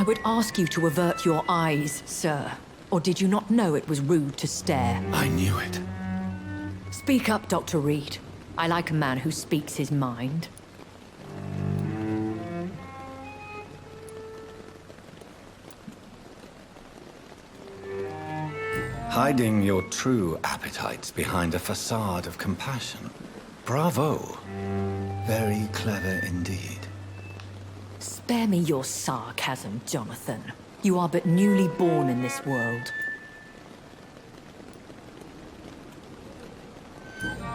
would ask you to avert your eyes, sir. Or did you not know it was rude to stare? I knew it. Speak up, Dr. Reid. I like a man who speaks his mind. Hiding your true appetites behind a facade of compassion. Bravo. Very clever indeed. Spare me your sarcasm, Jonathan. You are but newly born in this world.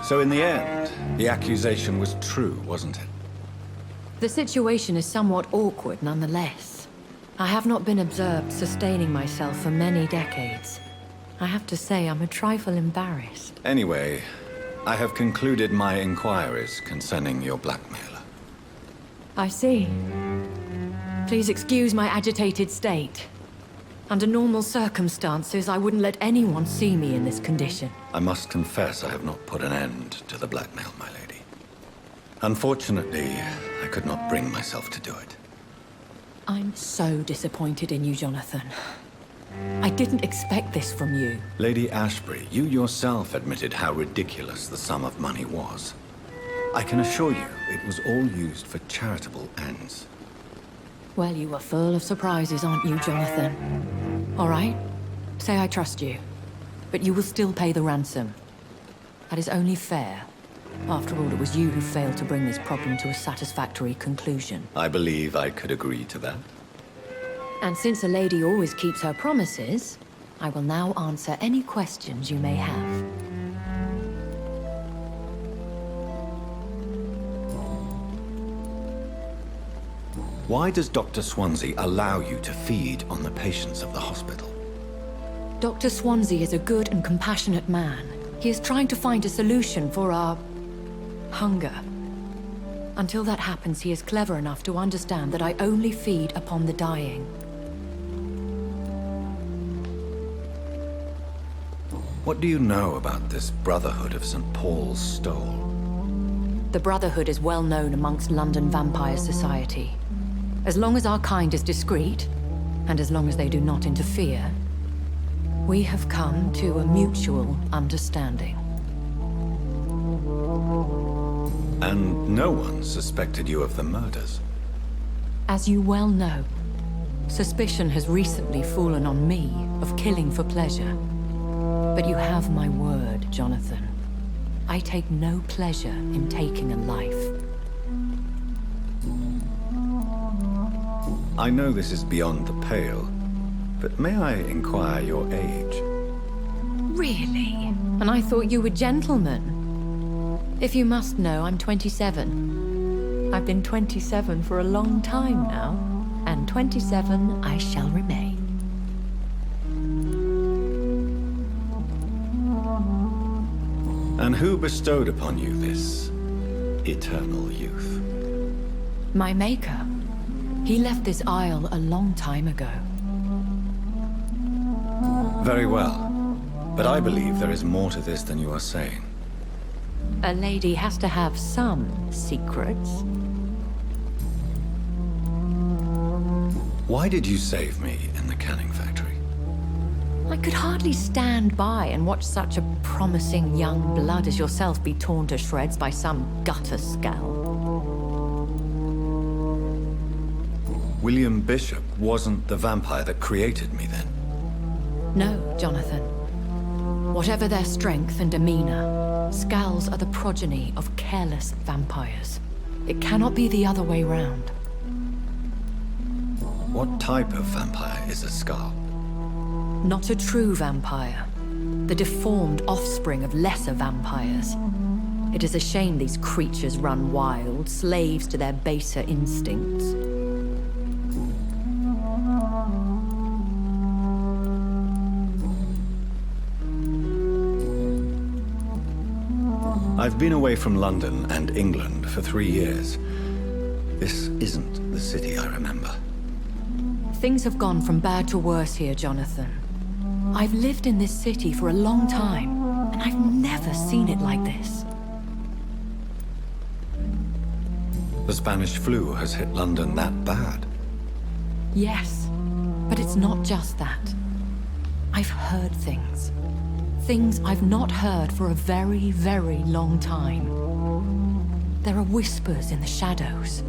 So in the end, the accusation was true, wasn't it? The situation is somewhat awkward nonetheless. I have not been observed sustaining myself for many decades. I have to say I'm a trifle embarrassed. Anyway, I have concluded my inquiries concerning your blackmailer. I see. Please excuse my agitated state. Under normal circumstances, I wouldn't let anyone see me in this condition. I must confess I have not put an end to the blackmail, my lady. Unfortunately, I could not bring myself to do it. I'm so disappointed in you, Jonathan. I didn't expect this from you. Lady Ashbury, you yourself admitted how ridiculous the sum of money was. I can assure you, it was all used for charitable ends. Well, you are full of surprises, aren't you, Jonathan? All right, say I trust you, but you will still pay the ransom. That is only fair. After all, it was you who failed to bring this problem to a satisfactory conclusion. I believe I could agree to that. And since a lady always keeps her promises, I will now answer any questions you may have. Why does Dr. Swansea allow you to feed on the patients of the hospital? Dr. Swansea is a good and compassionate man. He is trying to find a solution for our hunger. Until that happens, he is clever enough to understand that I only feed upon the dying. What do you know about this Brotherhood of St. Paul's Stole? The Brotherhood is well known amongst London vampire society. As long as our kind is discreet, and as long as they do not interfere, we have come to a mutual understanding. And no one suspected you of the murders? As you well know, suspicion has recently fallen on me of killing for pleasure. But you have my word, Jonathan. I take no pleasure in taking a life. I know this is beyond the pale, but may I inquire your age? Really? And I thought you were gentlemen. If you must know, I'm 27. I've been 27 for a long time now, and 27 I shall remain. And who bestowed upon you this eternal youth? My maker. He left this isle a long time ago. Very well. But I believe there is more to this than you are saying. A lady has to have some secrets. Why did you save me in the canning factory? I could hardly stand by and watch such a promising young blood as yourself be torn to shreds by some gutter scowl. William Bishop wasn't the vampire that created me then? No, Jonathan. Whatever their strength and demeanor, scowls are the progeny of careless vampires. It cannot be the other way round. What type of vampire is a Scowl? Not a true vampire. The deformed offspring of lesser vampires. It is a shame these creatures run wild, slaves to their baser instincts. I've been away from London and England for 3 years. This isn't the city I remember. Things have gone from bad to worse here, Jonathan. I've lived in this city for a long time, and I've never seen it like this. The Spanish flu has hit London that bad. Yes, But it's not just that. I've heard things. Things I've not heard for a very, very long time. There are whispers in the shadows.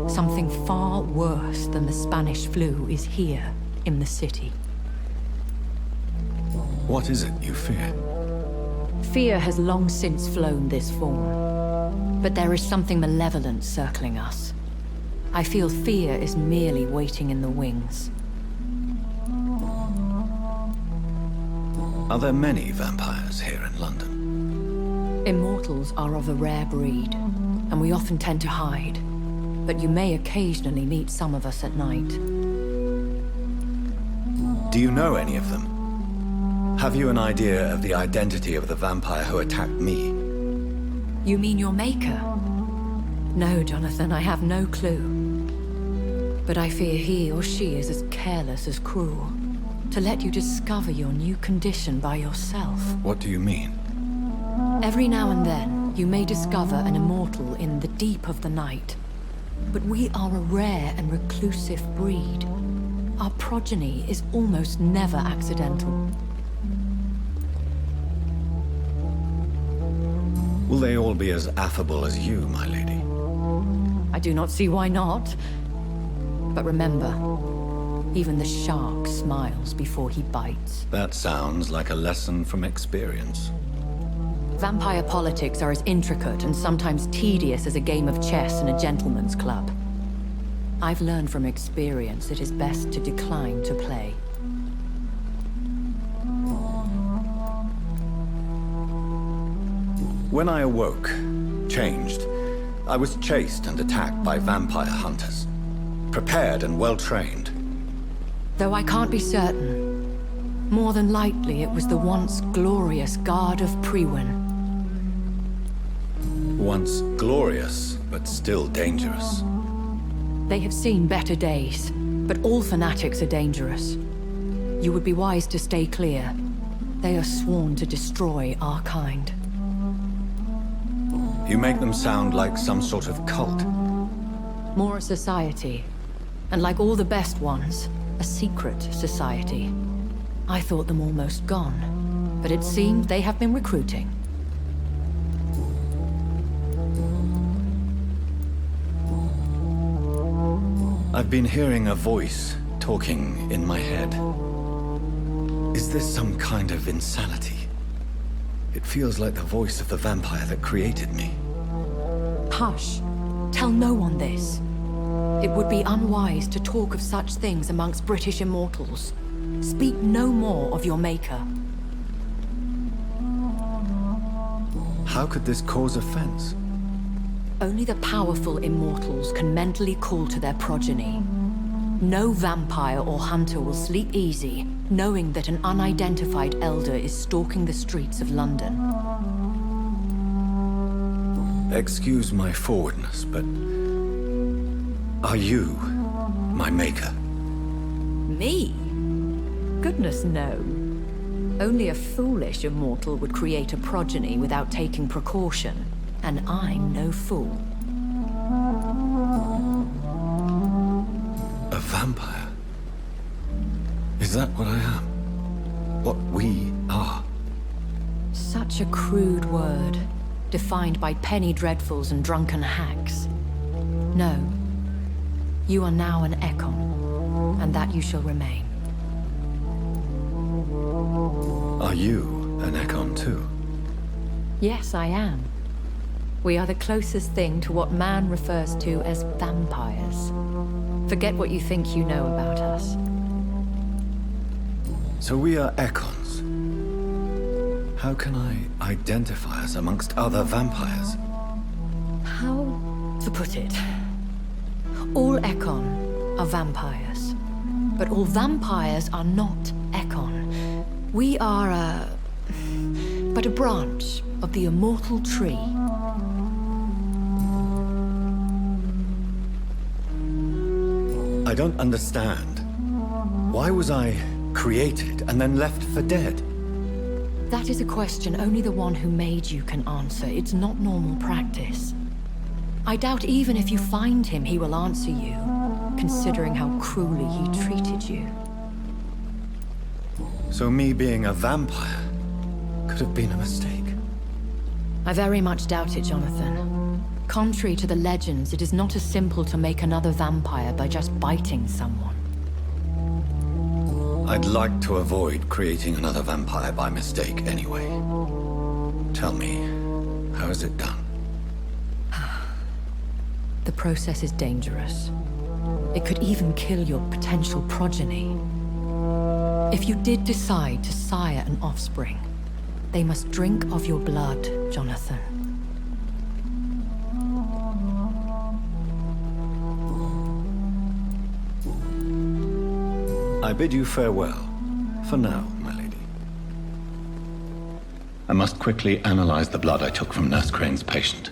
Something far worse than the Spanish flu is here in the city. What is it you fear? Fear has long since flown this form. But there is something malevolent circling us. I feel fear is merely waiting in the wings. Are there many vampires here in London? Immortals are of a rare breed, and we often tend to hide. But you may occasionally meet some of us at night. Do you know any of them? Have you an idea of the identity of the vampire who attacked me? You mean your maker? No, Jonathan, I have no clue. But I fear he or she is as careless as cruel. To let you discover your new condition by yourself. What do you mean? Every now and then, you may discover an immortal in the deep of the night. But we are a rare and reclusive breed. Our progeny is almost never accidental. Will they all be as affable as you, my lady? I do not see why not. But remember, even the shark smiles before he bites. That sounds like a lesson from experience. Vampire politics are as intricate and sometimes tedious as a game of chess in a gentleman's club. I've learned from experience it is best to decline to play. When I awoke, changed, I was chased and attacked by vampire hunters. Prepared and well-trained. Though I can't be certain, more than likely it was the once glorious Guard of Priwen. Once glorious, but still dangerous. They have seen better days, but all fanatics are dangerous. You would be wise to stay clear. They are sworn to destroy our kind. You make them sound like some sort of cult. More a society. And like all the best ones, a secret society. I thought them almost gone, but it seems they have been recruiting. I've been hearing a voice talking in my head. Is this some kind of insanity? It feels like the voice of the vampire that created me. Hush. Tell no one this. It would be unwise to talk of such things amongst British immortals. Speak no more of your maker. How could this cause offense? Only the powerful immortals can mentally call to their progeny. No vampire or hunter will sleep easy, knowing that an unidentified elder is stalking the streets of London. Excuse my forwardness, but... are you my maker? Me? Goodness, no. Only a foolish immortal would create a progeny without taking precaution, and I'm no fool. A vampire? Is that what I am? What we are? Such a crude word, defined by penny dreadfuls and drunken hacks. No. You are now an Ekon, and that you shall remain. Are you an Ekon too? Yes, I am. We are the closest thing to what man refers to as vampires. Forget what you think you know about us. So we are Ekons. How can I identify us amongst other vampires? How to put it? All Ekon are vampires. But all vampires are not Ekon. We are but a branch of the immortal tree. I don't understand. Why was I created and then left for dead? That is a question only the one who made you can answer. It's not normal practice. I doubt even if you find him, he will answer you, considering how cruelly he treated you. So me being a vampire could have been a mistake. I very much doubt it, Jonathan. Contrary to the legends, it is not as simple to make another vampire by just biting someone. I'd like to avoid creating another vampire by mistake anyway. Tell me, how is it done? The process is dangerous. It could even kill your potential progeny. If you did decide to sire an offspring, they must drink of your blood, Jonathan. I bid you farewell, for now, my lady. I must quickly analyze the blood I took from Nurse Crane's patient.